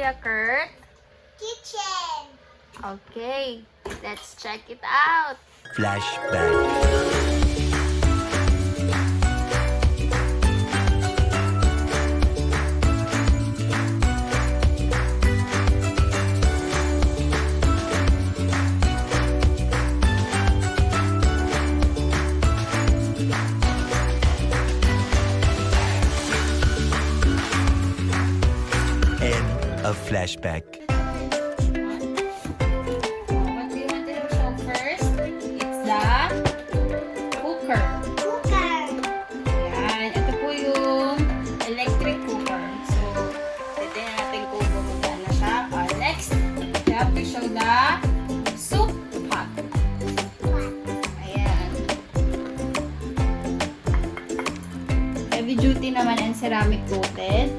Kuya Kurt? Kitchen. Okay, let's check it out. Flashback. End of flashback. What do you want to show first? It's the cooker. Cooker. Yan, ito po yung electric cooker. So, pwede natin kung gumagana na siya. Next, we have to show the soup pot. Ayan. Heavy duty naman and ceramic coated.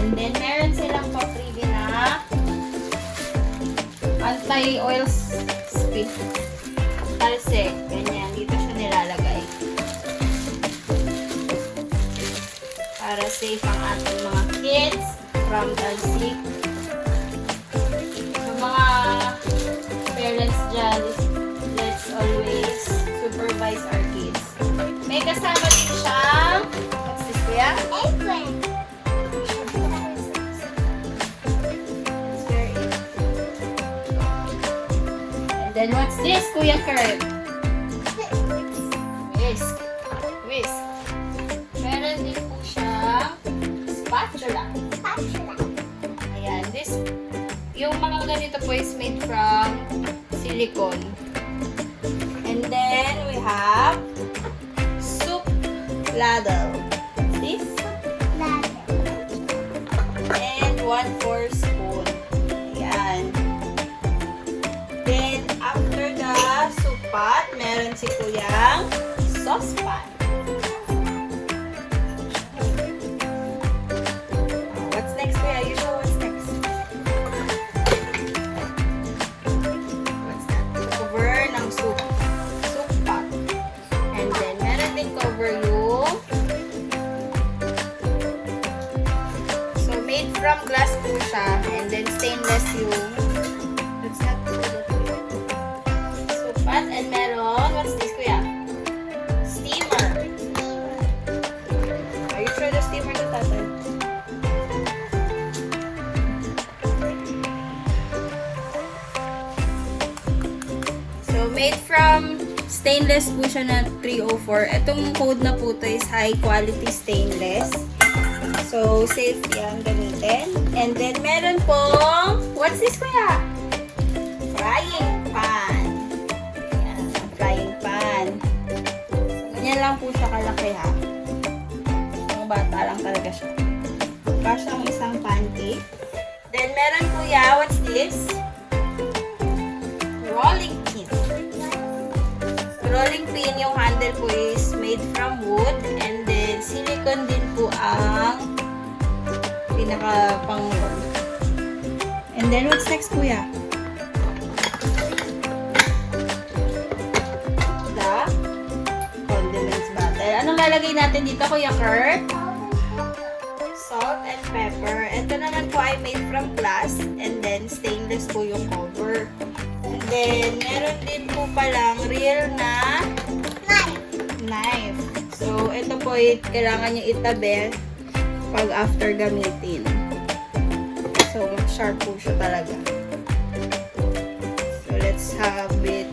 And then, meron silang pa-freebie na anti-oil spill. Talsik. Ganyan. Dito siya nilalagay. Para safe ang ating mga kids from talsik. So, mga parents dyan, let's always supervise our kids. May kasama din siyang, what's this, kuya? Apron. Then what's this, Kuya Kurt? Whisk. Whisk. Meron din po siyang spatula. Spatula. Ayan. Yung mga ganito po is made from silicone. And then we have soup ladle. This. Ladle. And 1/4 spoon. Ayan. Then, after the soup pot, meron si Kuyang saucepan. What's next, Kuya? You show what's next. What's that? Cover ng soup pot. And then, meron din cover yung so, made from glass po siya. And then, stainless yung what's that? And meron, what's this, Kuya? Steamer. Are you sure the steamer to tatay? So, made from stainless po siya na 304. Itong code na po to is high quality stainless. So, safe yan gamitin. And then, meron pong, what's this, Kuya? Frying pan. Ganyan lang po siya kalaki, ha. Yung bata lang talaga siya. Kasha ang isang pancake. Then, meron po what's this? Rolling pin. Rolling pin, yung handle po is made from wood. And then, silicone din po ang pinaka pang-roll. And then, what's next, Kuya? Anong lalagay natin dito, Kuya Kurt? Salt and pepper. Ito naman po ay made from glass. And then, stainless po yung cover. And then, meron din po palang real na knife. So, ito po kailangan nyo itabi pag after gamitin. So, sharp po siya talaga. So, let's have it.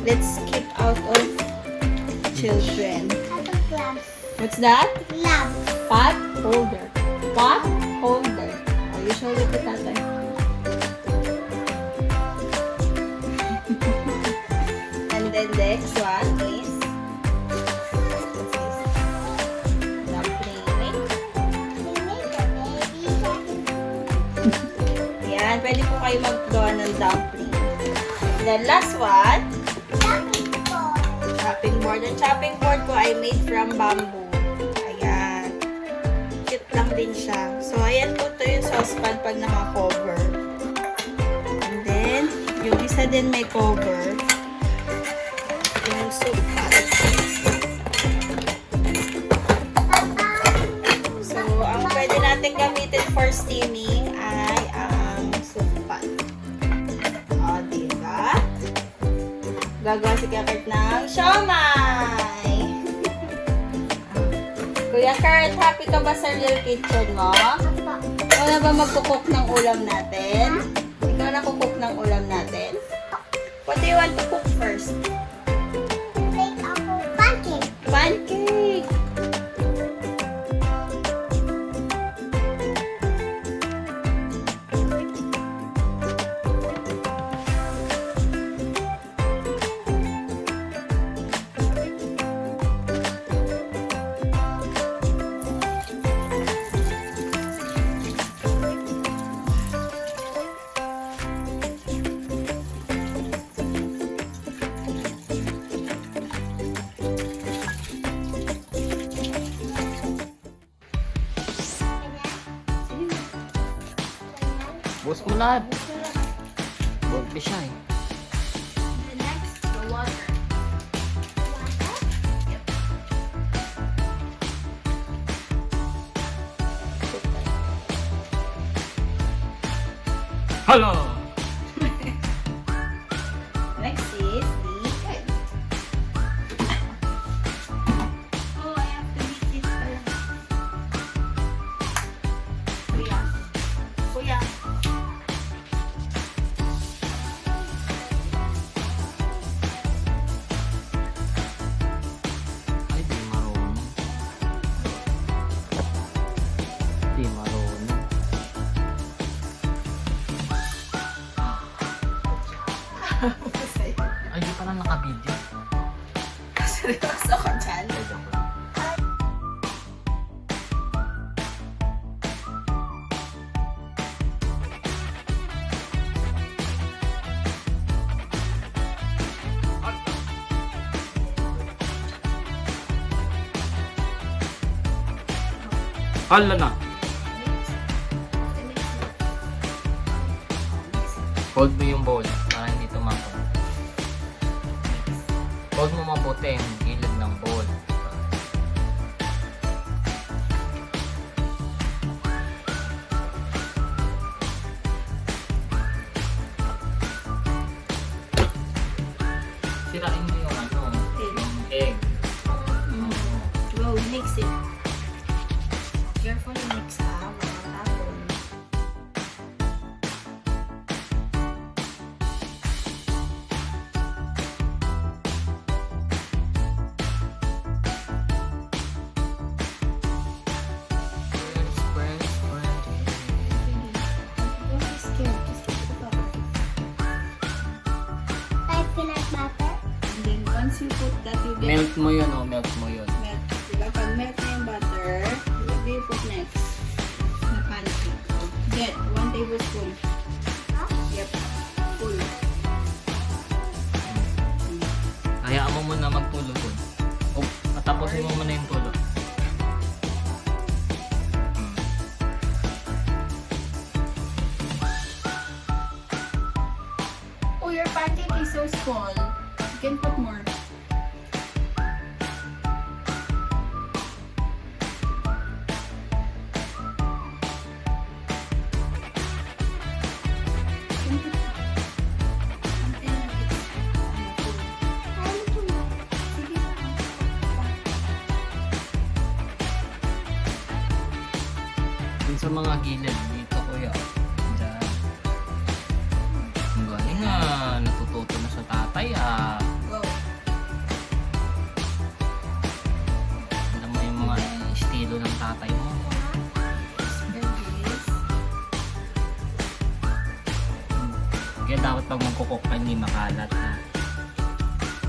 Let's keep out of children. What's that? Lamp. Pot holder. Pot holder. Are you sure with it, tatay? And then the next one is what's this? Dumpling. Yan, pwede po kayo maggawa ng dumpling. And then last one, Chopping board. chopping board. Ang chopping board po ay made from bamboo. Lang din siya. So, ayan po ito yung saucepan pag naka-cover. And then, yung isa din may cover. Yung soup pot. So, ang pwede natin gamitin for steaming ay ang Gagawa si Kuya Kurt ng siomay! Kuya Kurt, happy ka ba sa real kitchen mo? Apa. Ikaw na ba magkukook ng ulam natin? Ikaw na kukook ng ulam natin? What do you want to cook first? Make ako pancake. Pancake! Buhos mo lahat. Buhos mo siya eh. The next, the water. Hello! Next is the egg. Oh, I have to beat it pala. Kuya. Kuya. Ay, di marunong. Di marunong. Ay, di pala naka-video. Seryoso ka dyan. Hala na. Hold mo yung bowl para hindi tumapon. Hold mo mabuti yung gilid ng bowl. Sirain mo yung ano, yung egg. Go, mix it. Careful mix mga tapon. Don't be scared. Just put it up. Like peanut butter. And then once you put that, you get Melt mo yun, oh, melt mo yun. melt. Diba? Pag melt na yung butter, what do you put next? Na pancake. Get 1 tablespoon. Huh? Yep. Full. Hayaan mo muna magtulo po. Oh, tapusin mo muna yung tulo. Oh, your pancake is so small. You can put more. Dun sa mga gilid dito kuya. Diyan. Ang galing ah. Natututo na sa tatay ah. Go. Alam mo yung mga estilo ng tatay mo. Kaya dapat pag magkukok ka hindi makalat ha.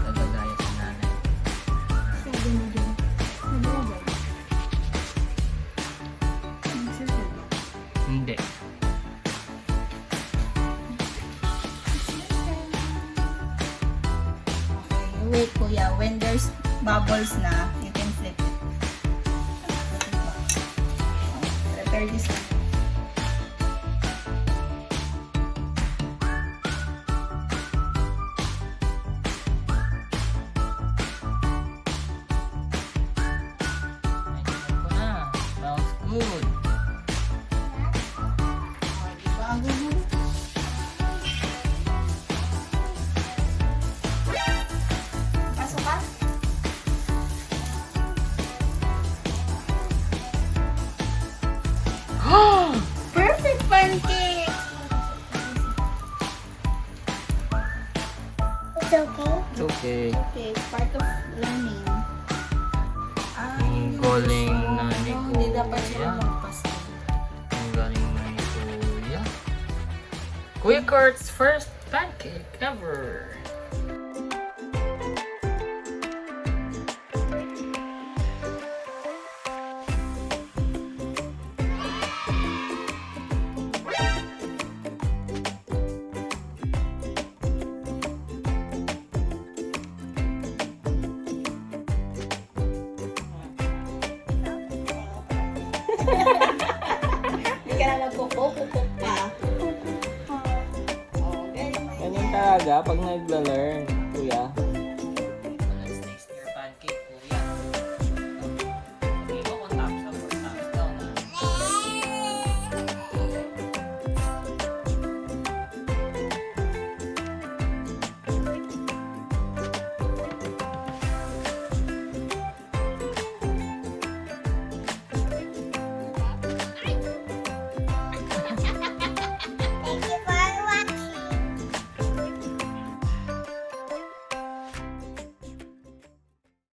Kagagaya sa nanay. Sabi mo dun. Ano ba? Hindi. Okay, wait kuya. When there's bubbles na, you can flip it. Prepare this one. Ito na. Sounds good. Bago mo. galing na ni Hindi dapat siya Kuya. magpasal. Ang galing na ni Kuya. Kuya Kurt's first pancake ever. Hindi ka na magkukuk pa. Oh, ganyan. Ganyan talaga pag nagla-learn.